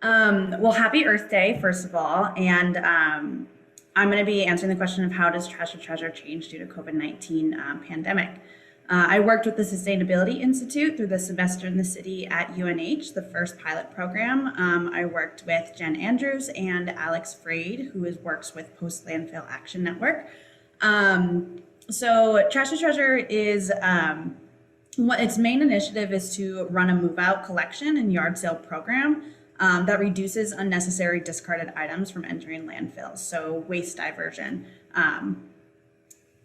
Well, happy Earth Day, first of all. And I'm going to be answering the question of how does Trash or Treasure change due to COVID-19 pandemic. I worked with the Sustainability Institute through the semester in the city at UNH, the first pilot program. I worked with Jen Andrews and Alex Freed, works with Post Landfill Action Network. So Trash or Treasure is its main initiative is to run a move out collection and yard sale program that reduces unnecessary discarded items from entering landfills. So waste diversion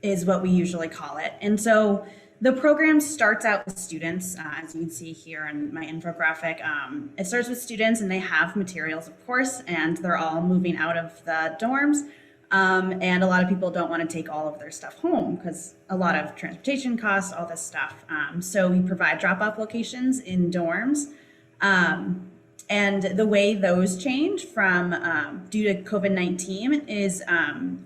is what we usually call it. And so the program starts out with students, as you can see here in my infographic. It starts with students and they have materials, of course, and they're all moving out of the dorms. And a lot of people don't want to take all of their stuff home because a lot of transportation costs, all this stuff. So we provide drop-off locations in dorms. And the way those change from due to COVID-19 is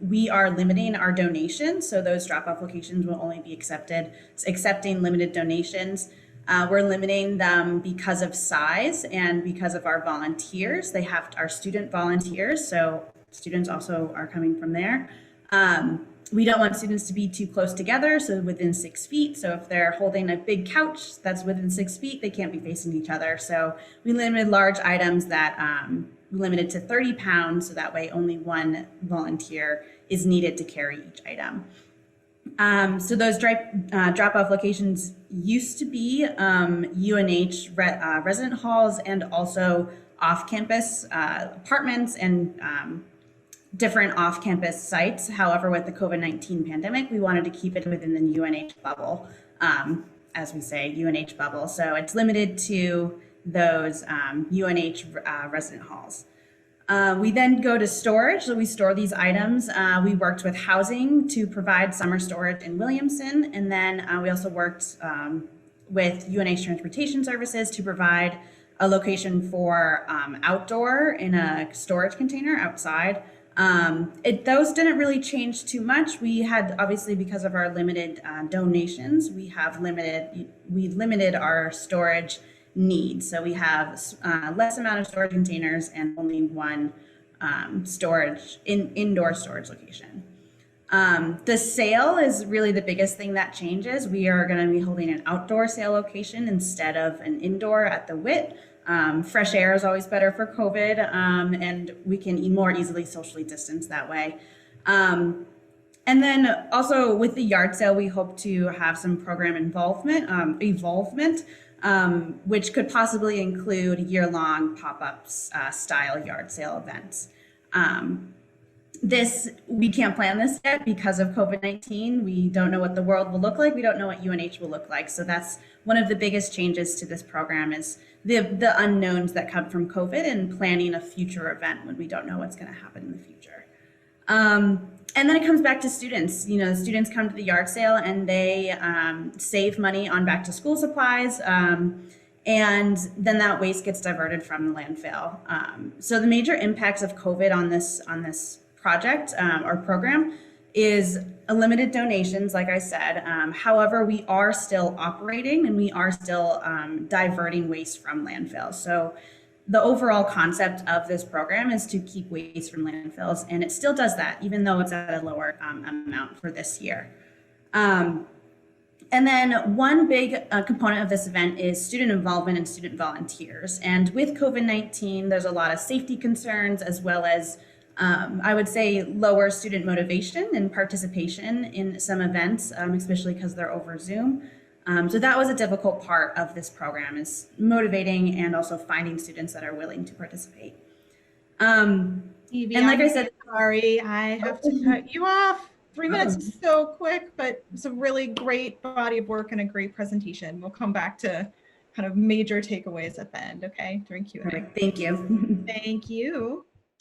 we are limiting our donations. So those drop-off locations will only be accepting limited donations. We're limiting them because of size and because of our volunteers. They have our student volunteers. So students also are coming from there. We don't want students to be too close together, so within 6 feet. So if they're holding a big couch that's within 6 feet, they can't be facing each other. So we limited large items that limited to 30 pounds, so that way only one volunteer is needed to carry each item. So those drop-off locations used to be UNH resident halls and also off-campus apartments and different off-campus sites. However, with the COVID-19 pandemic, we wanted to keep it within the UNH bubble, as we say, UNH bubble. So it's limited to those UNH resident halls. We then go to storage. So we store these items. We worked with housing to provide summer storage in Williamson. And then we also worked with UNH Transportation Services to provide a location for outdoor in a storage container outside. Those didn't really change too much. We had, obviously, because of our limited donations, we limited our storage needs. So we have less amount of storage containers and only one indoor storage location. The sale is really the biggest thing that changes. We are going to be holding an outdoor sale location instead of an indoor at the WIT. Fresh air is always better for COVID, and we can more easily socially distance that way. And then also with the yard sale, we hope to have some program involvement, which could possibly include year-long pop-ups style yard sale events. We can't plan this yet because of COVID-19. We don't know what the world will look like. We don't know what UNH will look like. So that's one of the biggest changes to this program is the unknowns that come from COVID and planning a future event when we don't know what's going to happen in the future. And then it comes back to students. You know, students come to the yard sale and they save money on back to school supplies. And then that waste gets diverted from the landfill. So the major impacts of COVID on this project or program is limited donations, like I said. However, we are still operating and we are still diverting waste from landfills. So the overall concept of this program is to keep waste from landfills, and it still does that, even though it's at a lower amount for this year. And then one big component of this event is student involvement and student volunteers. And with COVID-19, there's a lot of safety concerns as well as I would say lower student motivation and participation in some events, especially because they're over Zoom. So that was a difficult part of this program, is motivating and also finding students that are willing to participate. Phoebe, and like I said, sorry, I have to cut you off. 3 minutes is so quick, but it's a really great body of work and a great presentation. We'll come back to kind of major takeaways at the end, okay, during Q&A. Thank you. Thank you.